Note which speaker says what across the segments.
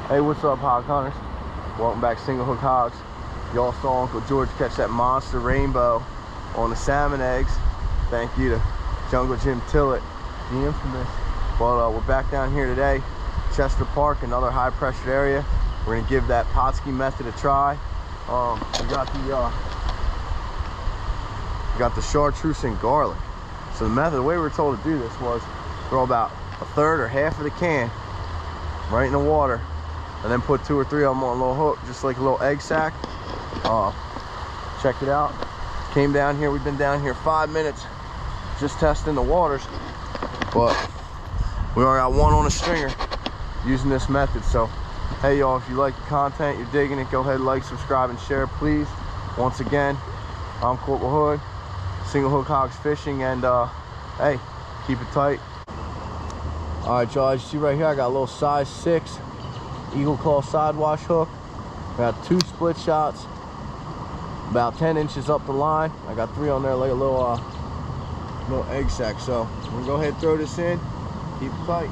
Speaker 1: Hey, what's up, hog hunters? Welcome back to Single Hook Hogs. Y'all saw Uncle George catch that monster rainbow on the salmon eggs. Thank you to Jungle Jim Tillett, the infamous. But we're back down here today, Chester Park, another high pressure area. We're gonna give that Pautzke method a try. We got the chartreuse and garlic. So the method, the way we were told to do this was throw about a third or half of the can right in the water, and then put 2 or 3 of them on a little hook, just like a little egg sack. Check it out. Came down here, we've been down here 5 minutes just testing the waters, but we already got one on a stringer using this method. So hey y'all, if you like the content, you're digging it, go ahead, like, subscribe, and share, please. Once again, I'm Corporal Hood, Single Hook Hogs Fishing, and hey, keep it tight. All right, y'all, as you see right here, I got a little size 6 Eagle Claw side wash hook. I got 2 split shots, about 10 inches up the line. I got 3 on there like a little egg sack. So we're gonna go ahead and throw this in, keep it tight.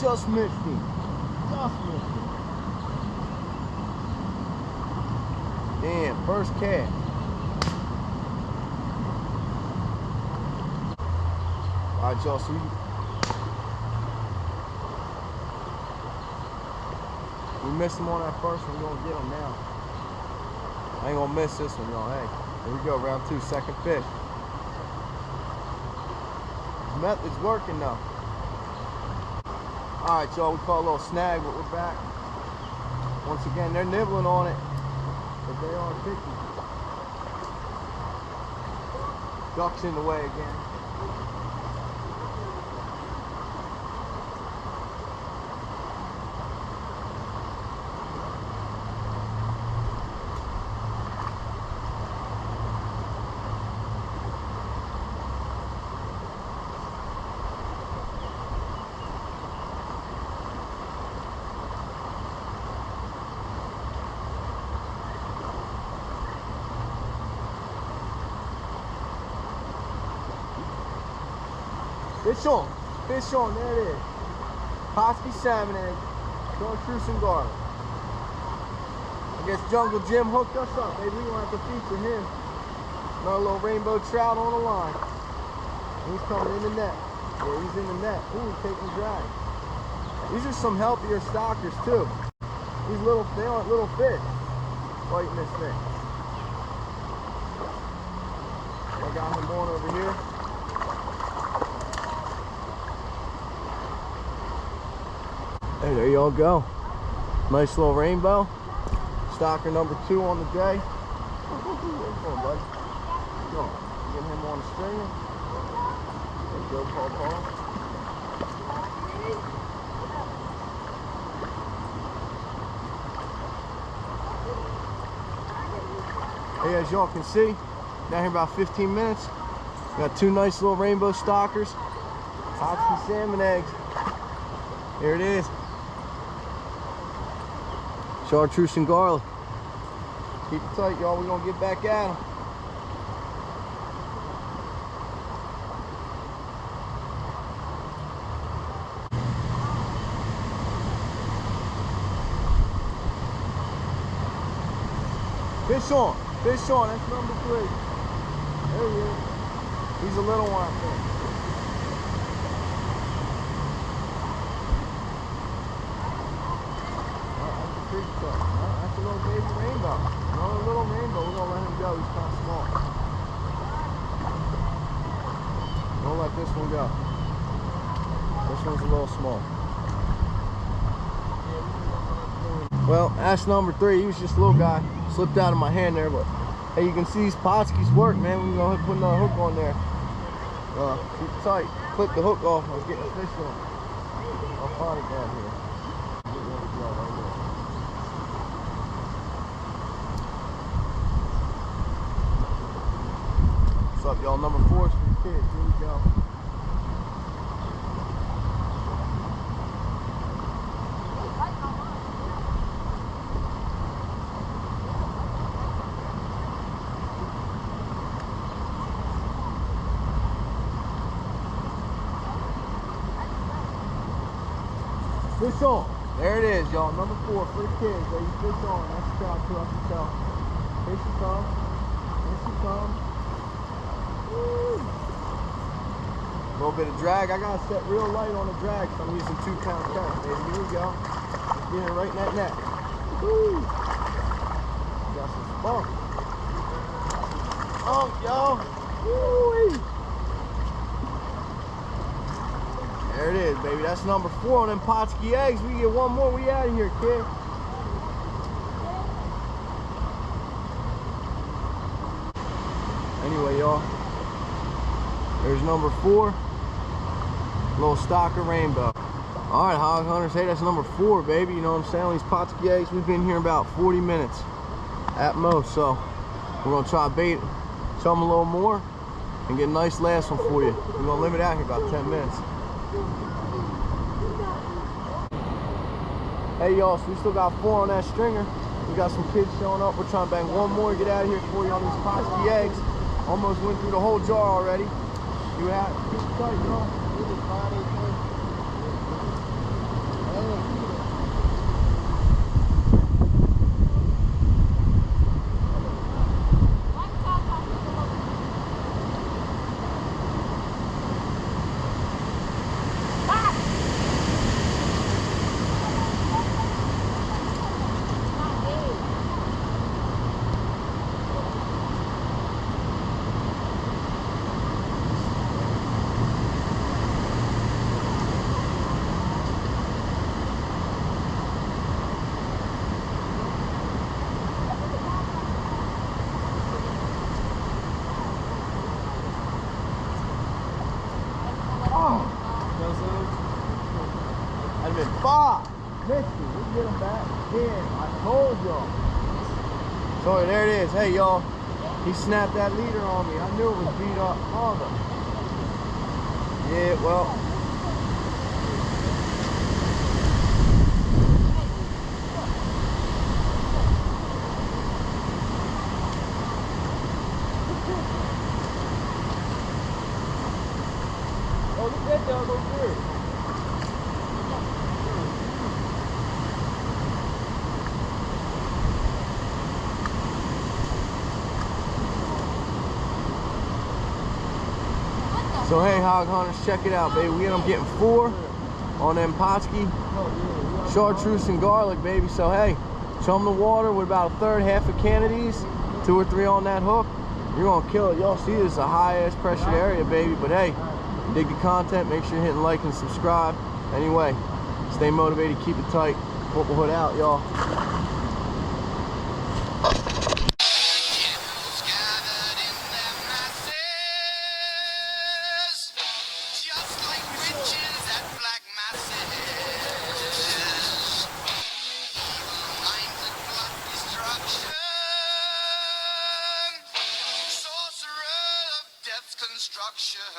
Speaker 1: Just missed him. Just missed him. Damn, first cast. Alright, y'all, so we missed him on that first one. We're gonna get him now. I ain't gonna miss this one, y'all. Hey, here we go, round 2, second fish. This method's working though. All right, y'all, we call a little snag, but we're back. Once again, they're nibbling on it, but they are picky. Duck's in the way again. Fish on, there it is. Pautzke salmon egg, chartreuse and garlic. I guess Jungle Jim hooked us up, maybe we're gonna have to feature him. Another little rainbow trout on the line. He's coming in the net. Yeah, he's in the net. Ooh, he's taking drag. These are some healthier stockers too. These little, they aren't little fish fighting this thing. I got him on over here. Hey, there y'all go. Nice little rainbow. Stocker number 2 on the day. Where you going, bud? Go on. Get him on the stringer. There you go, Paul. Hey, as y'all can see, down here about 15 minutes. Got 2 nice little rainbow stockers. Pautzke salmon eggs. Here it is. Chartreuse and garlic. Keep it tight, y'all. We're gonna get back at them. Fish on. Fish on. That's number 3. There he is. He's a little one, I think. That's a little baby rainbow. Another little rainbow. We're gonna let him go. He's kind of small. Don't let this one go. This one's a little small. Well, that's number 3. He was just a little guy. Slipped out of my hand there, but hey, you can see these Pautzke's work, man. We can go ahead and put another hook on there. Keep it tight. Clip the hook off. I was getting a fish on. I'll find it down here. What's up, y'all? Number 4 is for the kids. Here we go. Fish on. There it is, y'all. Number 4 for the kids. Baby, fish on. That's the trout too. I can tell. Here she comes. Here she comes. Woo. A little bit of drag. I gotta set real light on the drag, so I'm using 2-pound current, baby. Here we go. Get it right in that net. Woo. Got some spunk. Oh, y'all. Woo. There it is, baby. That's number 4 on them Pautzke-Eggs. We get one more, we out of here, kid. Anyway, y'all, there's number 4. Little stalker rainbow. All right, hog hunters. Hey, that's number 4, baby. You know what I'm saying? On these Pautzke-Eggs, we've been here about 40 minutes at most. So we're gonna try bait some a little more and get a nice last one for you. We're gonna limit out here about 10 minutes. Hey y'all, so we still got 4 on that stringer. We got some kids showing up. We're trying to bang one more, get out of here for you on these Pautzke-Eggs. Almost went through the whole jar already. You have keep it tight, y'all. I've been 5. Missed it. We get him back again. I told y'all. So there it is. Hey y'all. He snapped that leader on me. I knew it was beat up. Mother. Yeah, well. Oh, look at that dog over there. So hey hog hunters, check it out, baby. We end up getting 4 on them Pautzke, Chartreuse and garlic, baby. So hey, chum the water with about 1/3, half a can of these, 2 or 3 on that hook. You're gonna kill it. Y'all see this is a high ass pressure area, baby. But hey, dig the content, make sure you're hitting like and subscribe. Anyway, stay motivated, keep it tight. Football hood out, y'all.
Speaker 2: Construction.